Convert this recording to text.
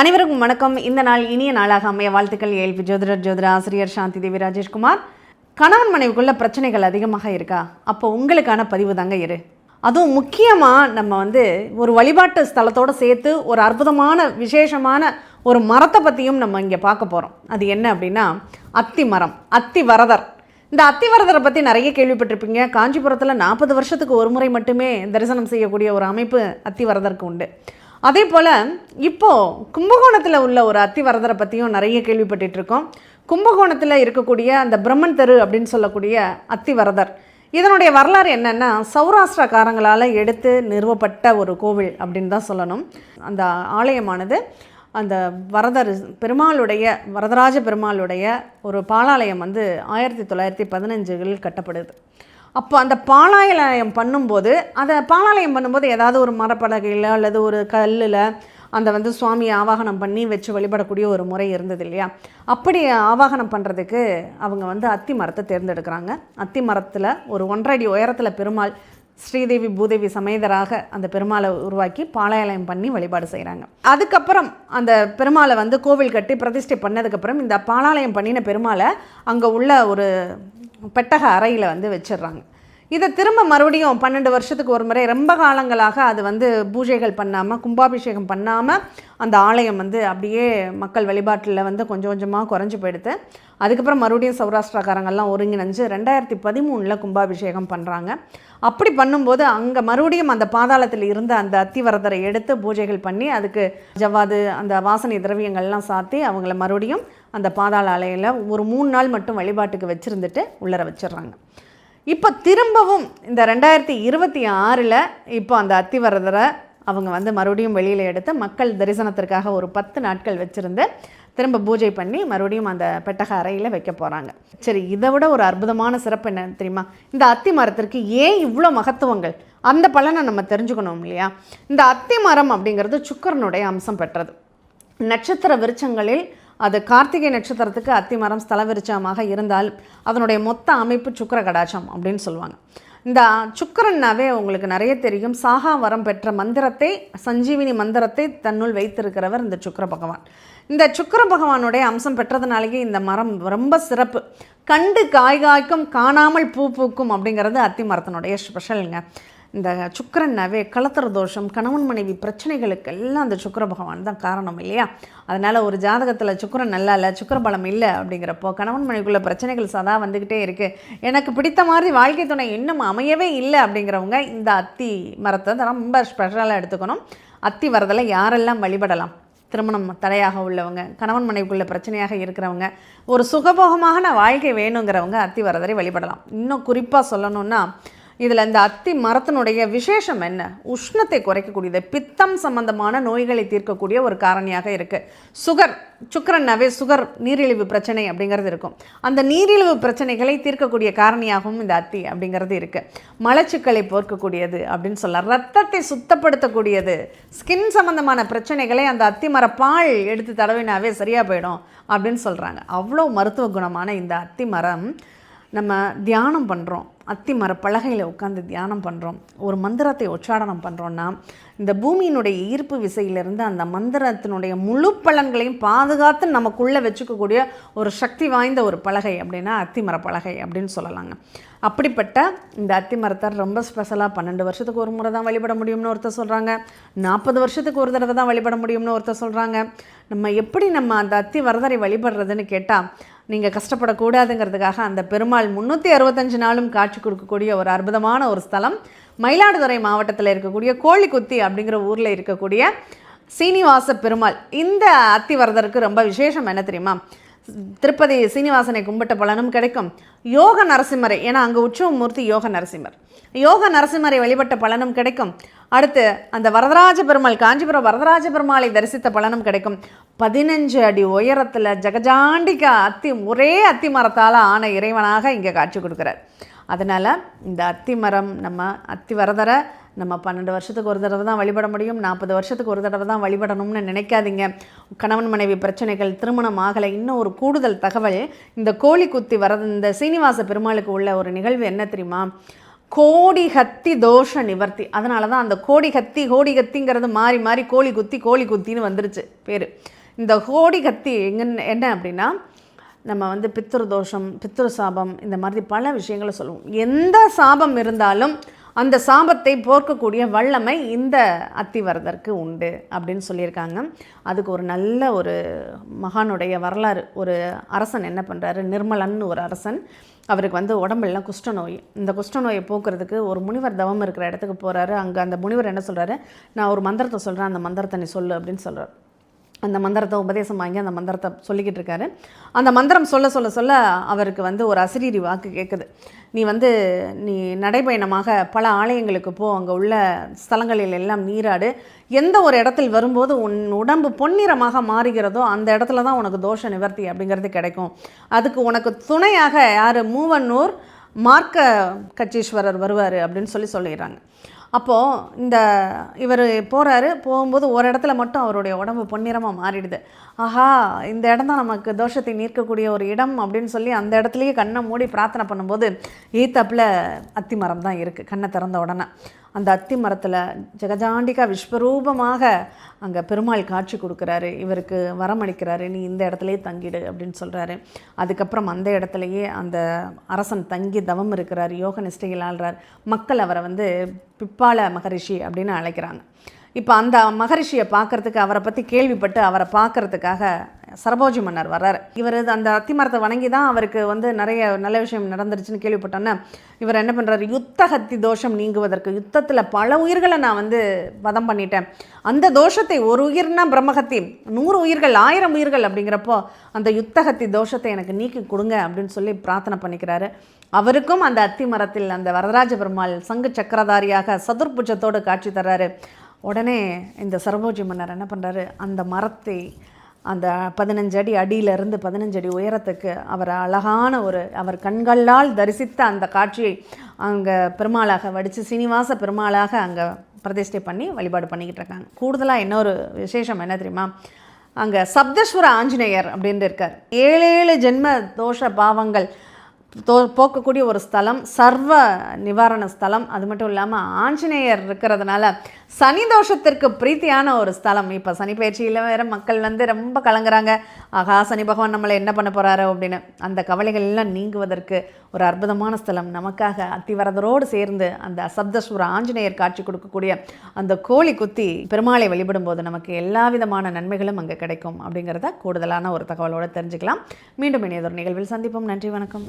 அனைவருக்கும் வணக்கம். இந்த நாள் இனிய நாளாக அமைய வாழ்த்துக்கள். ஏல்பி ஜோதிட ஆசிரியர் சாந்தி தேவி ராஜேஷ்குமார். கணவன் மனைவிக்குள்ள பிரச்சனைகள் அதிகமாக இருக்கா? அப்போ உங்களுக்கான பதிவு தாங்க இரு. அதுவும் முக்கியமாக நம்ம ஒரு வழிபாட்டு ஸ்தலத்தோடு சேர்த்து ஒரு அற்புதமான விசேஷமான ஒரு மரத்தை பற்றியும் நம்ம இங்கே பார்க்க போகிறோம். அது என்ன அப்படின்னா அத்தி மரம், அத்தி வரதர். இந்த அத்திவரதரை பற்றி நிறைய கேள்விப்பட்டிருப்பீங்க. காஞ்சிபுரத்தில் 40 வருஷத்துக்கு ஒரு முறை மட்டுமே தரிசனம் செய்யக்கூடிய ஒரு அமைப்பு அத்திவரதருக்கு உண்டு. அதே போல் இப்போது கும்பகோணத்தில் உள்ள ஒரு அத்திவரதரை பற்றியும் நிறைய கேள்விப்பட்டுருக்கோம். கும்பகோணத்தில் இருக்கக்கூடிய அந்த பிரம்மன் தெரு அப்படின்னு சொல்லக்கூடிய அத்திவரதர், இதனுடைய வரலாறு என்னென்னா சௌராஷ்டிரக்காரங்களால் எடுத்து நிறுவப்பட்ட ஒரு கோவில் அப்படின்னு தான் சொல்லணும். அந்த ஆலயமானது அந்த வரதர் பெருமாளுடைய, வரதராஜ பெருமாளுடைய ஒரு பாலாலயம் 1915 கட்டப்படுது. அப்போ அந்த பாலாலயம் பண்ணும்போது ஏதாவது ஒரு மரப்பலகையில் அல்லது ஒரு கல்லில் அந்த சுவாமியை ஆவாகனம் பண்ணி வச்சு வழிபடக்கூடிய ஒரு முறை இருந்தது இல்லையா? அப்படி ஆவாகனம் பண்ணுறதுக்கு அவங்க அத்தி மரத்தை தேர்ந்தெடுக்கிறாங்க. அத்தி மரத்தில் ஒரு 1.5 அடி உயரத்தில் பெருமாள் ஸ்ரீதேவி பூதேவி சமேதராக அந்த பெருமாளை உருவாக்கி பாலாலயம் பண்ணி வழிபாடு செய்கிறாங்க. அதுக்கப்புறம் அந்த பெருமாளை கோவில் கட்டி பிரதிஷ்டை பண்ணதுக்கப்புறம் இந்த பாலாலயம் பண்ணின பெருமாளை அங்கே உள்ள ஒரு பெட்டக அறையில் வச்சிடுறாங்க. இதை திரும்ப மறுபடியும் 12 வருஷத்துக்கு ஒரு முறை ரொம்ப காலங்களாக அது பூஜைகள் பண்ணாமல், கும்பாபிஷேகம் பண்ணாமல் அந்த ஆலயம் அப்படியே மக்கள் வழிபாட்டில் கொஞ்சம் கொஞ்சமாக குறைஞ்சி போயிடுது. அதுக்கப்புறம் மறுபடியும் சௌராஷ்டிரக்காரங்கள்லாம் ஒருங்கிணைஞ்சு 2013 கும்பாபிஷேகம் பண்ணுறாங்க. அப்படி பண்ணும்போது அங்கே மறுபடியும் அந்த பாதாளத்தில் இருந்த அந்த அத்திவரதரை எடுத்து பூஜைகள் பண்ணி அதுக்கு ஜவ்வாது அந்த வாசனை திரவியங்கள்லாம் சாத்தி அவங்கள மறுபடியும் அந்த பாதாள ஆலயில் ஒரு 3 நாள் மட்டும் வழிபாட்டுக்கு வச்சுருந்துட்டு உள்ளர வச்சிடுறாங்க. இப்போ திரும்பவும் இந்த 2026 இப்போ அந்த அத்திவரதரை அவங்க மறுபடியும் வெளியில் எடுத்து மக்கள் தரிசனத்திற்காக ஒரு 10 நாட்கள் வச்சுருந்து திரும்ப பூஜை பண்ணி மறுபடியும் அந்த பெட்டக அறையில் வைக்க போகிறாங்க. சரி, இதை விட ஒரு அற்புதமான சிறப்பு என்ன தெரியுமா? இந்த அத்தி மரத்திற்கு ஏன் இவ்வளோ மகத்துவங்கள், அந்த பலனை நம்ம தெரிஞ்சுக்கணும் இல்லையா? இந்த அத்தி மரம் அப்படிங்கிறது சுக்கிரனுடைய அம்சம் பெற்றது. நட்சத்திர விருட்சங்களில் அது கார்த்திகை நட்சத்திரத்துக்கு அத்தி மரம் ஸ்தல விருட்சமாக இருந்தால் அதனுடைய மொத்த அமைப்பு சுக்கிர கடாட்சம் அப்படின்னு சொல்லுவாங்க. இந்த சுக்கிரன்னாவே உங்களுக்கு நிறைய தெரியும். சாகா வரம் பெற்ற மந்திரத்தை, சஞ்சீவினி மந்திரத்தை தன்னுள் வைத்திருக்கிறவர் இந்த சுக்கிர பகவான். இந்த சுக்கிர பகவானுடைய அம்சம் பெற்றதுனாலேயே இந்த மரம் ரொம்ப சிறப்பு. கண்டு காய் காய்க்கும், காணாமல் பூ பூக்கும் அப்படிங்கிறது அத்தி மரத்தினுடைய ஸ்பெஷலுங்க. இந்த சுக்கிரன்னாவே கலத்திர தோஷம், கணவன் மனைவி பிரச்சனைகளுக்கு எல்லாம் அந்த சுக்கிர பகவான் தான் காரணம் இல்லையா? அதனால் ஒரு ஜாதகத்தில் சுக்கிரன் நல்லா இல்லை, சுக்கிர பலம் இல்லை அப்படிங்கிறப்போ கணவன் மனைவிக்குள்ள பிரச்சனைகள் சதா வந்துக்கிட்டே இருக்குது, எனக்கு பிடித்த மாதிரி வாழ்க்கை துணை இன்னும் அமையவே இல்லை அப்படிங்கிறவங்க இந்த அத்தி மரத்தை ரொம்ப ஸ்பெஷலாக எடுத்துக்கணும். அத்தி வரதில் யாரெல்லாம் வழிபடலாம்? திருமணம் தடையாக உள்ளவங்க, கணவன் மனைவிக்குள்ள பிரச்சனையாக இருக்கிறவங்க, ஒரு சுகபோகமான வாழ்க்கை வேணுங்கிறவங்க அத்தி வரதரை வழிபடலாம். இன்னும் குறிப்பாக சொல்லணுன்னா இதில் இந்த அத்தி மரத்தினுடைய விசேஷம் என்ன? உஷ்ணத்தை குறைக்கக்கூடியது, பித்தம் சம்பந்தமான நோய்களை தீர்க்கக்கூடிய ஒரு காரணியாக இருக்குது. சுகர், சுக்கிரன்னாவே சுகர், நீரிழிவு பிரச்சனை அப்படிங்கிறது இருக்கும். அந்த நீரிழிவு பிரச்சனைகளை தீர்க்கக்கூடிய காரணியாகவும் இந்த அத்தி அப்படிங்கிறது இருக்குது. மலச்சிக்கலை போர்க்கக்கூடியது அப்படின்னு சொல்லலாம். ரத்தத்தை சுத்தப்படுத்தக்கூடியது, ஸ்கின் சம்பந்தமான பிரச்சனைகளை அந்த அத்தி மரப்பால் எடுத்து தடவினாவே சரியாக போயிடும் அப்படின்னு சொல்கிறாங்க. அவ்வளோ மருத்துவ குணமான இந்த அத்தி மரம் நம்ம தியானம் பண்ணுறோம், அத்தி மர பலகையில் உட்காந்து தியானம் பண்ணுறோம், ஒரு மந்திரத்தை உச்சாடனம் பண்ணுறோன்னா இந்த பூமியினுடைய ஈர்ப்பு விசையிலிருந்து அந்த மந்திரத்தினுடைய முழு பலன்களையும் பாதுகாத்து நமக்குள்ளே வச்சுக்கக்கூடிய ஒரு சக்தி வாய்ந்த ஒரு பலகை அப்படின்னா அத்தி மர பலகை அப்படின்னு சொல்லலாங்க. அப்படிப்பட்ட இந்த அத்தி மரத்தை ரொம்ப ஸ்பெஷலாக 12 வருஷத்துக்கு ஒரு முறை தான் வழிபட முடியும்னு ஒருத்தர் சொல்கிறாங்க. 40 வருஷத்துக்கு ஒரு தடவை தான் வழிபட முடியும்னு ஒருத்தர் சொல்கிறாங்க. நம்ம அந்த அத்தி வரதரை வழிபடுறதுன்னு கேட்டால் நீங்கள் கஷ்டப்படக்கூடாதுங்கிறதுக்காக அந்த பெருமாள் 365 நாளும் காட்சி கொடுக்கக்கூடிய ஒரு அற்புதமான ஒரு ஸ்தலம் மயிலாடுதுறை மாவட்டத்தில் இருக்கக்கூடிய கோழிக்குத்தி அப்படிங்கிற ஊரில் இருக்கக்கூடிய சீனிவாச பெருமாள். இந்த அத்தி வரதருக்கு ரொம்ப விசேஷம் என்ன தெரியுமா? திருப்பதி சீனிவாசனை கும்பிட்ட பலனும் கிடைக்கும். யோக நரசிம்மரை, ஏன்னா அங்கே உற்சவமூர்த்தி யோக நரசிம்மர், யோக நரசிம்மரை வழிபட்ட பலனும் கிடைக்கும். அடுத்து அந்த வரதராஜ பெருமாள், காஞ்சிபுரம் வரதராஜ பெருமாளை தரிசித்த பலனும் கிடைக்கும். 15 அடி உயரத்தில் ஜெகஜாண்டிகா ஒரே அத்தி மரத்தால் ஆன இறைவனாக இங்கே காட்சி கொடுக்குறார். அதனால் இந்த அத்தி மரம், நம்ம அத்தி வரதரை நம்ம 12 வருஷத்துக்கு ஒரு தடவை தான் வழிபட முடியும், 40 வருஷத்துக்கு ஒரு தடவை தான் வழிபடணும்னு நினைக்காதீங்க. கணவன் மனைவி பிரச்சனைகள், திருமணம் ஆகலை. இன்னும் ஒரு கூடுதல் தகவல், இந்த கோழிக்குத்தி வரது இந்த சீனிவாச பெருமாளுக்கு உள்ள ஒரு நிகழ்வு என்ன தெரியுமா? கோடி ஹத்தி தோஷ நிவர்த்தி. அதனால தான் அந்த கோடி ஹத்திங்கிறது மாறி மாறி கோழி குத்தின்னு வந்துருச்சு பேர். இந்த கோடி ஹத்தி என்ன அப்படின்னா, நம்ம வந்து பித்ரு தோஷம், பித்ரு சாபம், இந்த மாதிரி பல விஷயங்களை சொல்லுவோம். எந்த சாபம் இருந்தாலும் அந்த சாபத்தை போர்க்கக்கூடிய வல்லமை இந்த அத்திவரதற்கு உண்டு அப்படின்னு சொல்லியிருக்காங்க. அதுக்கு ஒரு நல்ல ஒரு மகானுடைய வரலாறு. ஒரு அரசன் என்ன பண்ணுறாரு, நிர்மலன்னு ஒரு அரசன். அவருக்கு வந்து உடம்பெல்லாம் குஷ்டநோய். இந்த குஷ்டநோயை போக்குறதுக்கு ஒரு முனிவர் தவம் இருக்கிற இடத்துக்கு போகிறாரு. அங்கே அந்த முனிவர் என்ன சொல்கிறாரு, நான் ஒரு மந்திரத்தை சொல்கிறேன், அந்த மந்திரத்தை நீ சொல்லு அப்படின்னு சொல்கிறார். அந்த மந்திரத்தை உபதேசம் வாங்கி அந்த மந்திரத்தை சொல்லிக்கிட்டு இருக்காரு. அந்த மந்திரம் சொல்ல சொல்ல சொல்ல அவருக்கு வந்து ஒரு அசிரீரி வாக்கு கேட்குது. நீ நடைபயணமாக பல ஆலயங்களுக்கு போ, அங்கே உள்ள ஸ்தலங்களில் எல்லாம் நீராடு. எந்த ஒரு இடத்தில் வரும்போது உன் உடம்பு பொன்னிறமாக மாறுகிறதோ அந்த இடத்துல தான் உனக்கு தோஷ நிவர்த்தி அப்படிங்கிறது கிடைக்கும். அதுக்கு உனக்கு துணையாக யார், மூவன்னூர் மார்க்க கச்சீஸ்வரர் வருவார் அப்படின்னு சொல்லிடுறாங்க. அப்போது இவர் போகிறாரு. போகும்போது ஒரு இடத்துல மட்டும் அவருடைய உடம்பு பொன்னிறமாக மாறிடுது. ஆஹா, இந்த இடம் தான் நமக்கு தோஷத்தை நீக்கக்கூடிய ஒரு இடம் அப்படின்னு சொல்லி அந்த இடத்துலையே கண்ணை மூடி பிரார்த்தனை பண்ணும்போது ஏத்தாப்பில் அத்தி மரம் தான் இருக்குது. கண்ணை திறந்த உடனே அந்த அத்தி மரத்தில் ஜெகஜாண்டிகா விஸ்வரூபமாக அங்கே பெருமாள் காட்சி கொடுக்குறாரு. இவருக்கு வரமளிக்கிறாரு, நீ இந்த இடத்துலையே தங்கிடு அப்படின்னு சொல்கிறாரு. அதுக்கப்புறம் அந்த இடத்துலையே அந்த அரசன் தங்கி தவம் இருக்கிறார், யோக நிஷ்டையில் ஆள்றார். மக்கள் அவரை வந்து பிப்பால மகரிஷி அப்படின்னு அழைக்கிறாங்க. இப்போ அந்த மகரிஷியை பார்க்குறதுக்கு, அவரை பற்றி கேள்விப்பட்டு அவரை பார்க்குறதுக்காக சரபோஜி மன்னர் வர்றார். இவர் அந்த அத்திமரத்தை வணங்கி தான் அவருக்கு வந்து நிறைய நல்ல விஷயம் நடந்துருச்சுன்னு கேள்விப்பட்டோன்னே இவர் என்ன பண்ணுறாரு, யுத்த ஹத்தி தோஷம் நீங்குவதற்கு, யுத்தத்தில் பல உயிர்களை நான் வந்து வதம் பண்ணிட்டேன், அந்த தோஷத்தை, ஒரு உயிர்னா பிரம்மஹத்தி, 100 உயிர்கள் 1000 உயிர்கள் அப்படிங்கிறப்போ அந்த யுத்தஹத்தி தோஷத்தை எனக்கு நீக்கி கொடுங்க அப்படின்னு சொல்லி பிரார்த்தனை பண்ணிக்கிறாரு. அவருக்கும் அந்த அத்தி மரத்தில் அந்த வரதராஜ பெருமாள் சங்கு சக்கரதாரியாக சதுர்புஜத்தோடு காட்சி தர்றாரு. உடனே இந்த சரபோஜி மன்னர் என்ன பண்ணுறாரு, அந்த மரத்தை அந்த 15 அடியிலிருந்து 15 அடி உயரத்துக்கு அவர் அழகான அவர் கண்களால் தரிசித்த அந்த காட்சியை அங்கே பெருமாளாக வடித்து சீனிவாச பெருமாளாக அங்கே பிரதிஷ்டை பண்ணி வழிபாடு பண்ணிக்கிட்டு இருக்காங்க. கூடுதலாக இன்னொரு விசேஷம் என்ன தெரியுமா, அங்கே சப்தஸ்வர ஆஞ்சநேயர் அப்படின்ட்டு இருக்கார். 7 ஜென்ம தோஷ பாவங்கள் போக்கக்கூடிய ஒரு ஸ்தலம், சர்வ நிவாரண ஸ்தலம். அது மட்டும் இல்லாமல் ஆஞ்சநேயர் இருக்கிறதுனால சனி தோஷத்திற்கு பிரீத்தியான ஒரு ஸ்தலம். இப்போ சனி பயிற்சியில் வேறு மக்கள் வந்து ரொம்ப கலங்குறாங்க, ஆகா சனி பகவான் நம்மளை என்ன பண்ண போகிறாரோ அப்படின்னு. அந்த கவலைகள் எல்லாம் நீங்குவதற்கு ஒரு அற்புதமான ஸ்தலம் நமக்காக அத்திவரதரோடு சேர்ந்து அந்த சப்தஸ்வர ஆஞ்சநேயர் காட்சி கொடுக்கக்கூடிய அந்த கோழி குத்தி பெருமாளை வழிபடும் போது நமக்கு எல்லா விதமான நன்மைகளும் அங்கே கிடைக்கும் அப்படிங்கிறத கூடுதலான ஒரு தகவலோடு தெரிஞ்சுக்கலாம். மீண்டும் இனியதொரு நிகழ்வில் சந்திப்போம். நன்றி, வணக்கம்.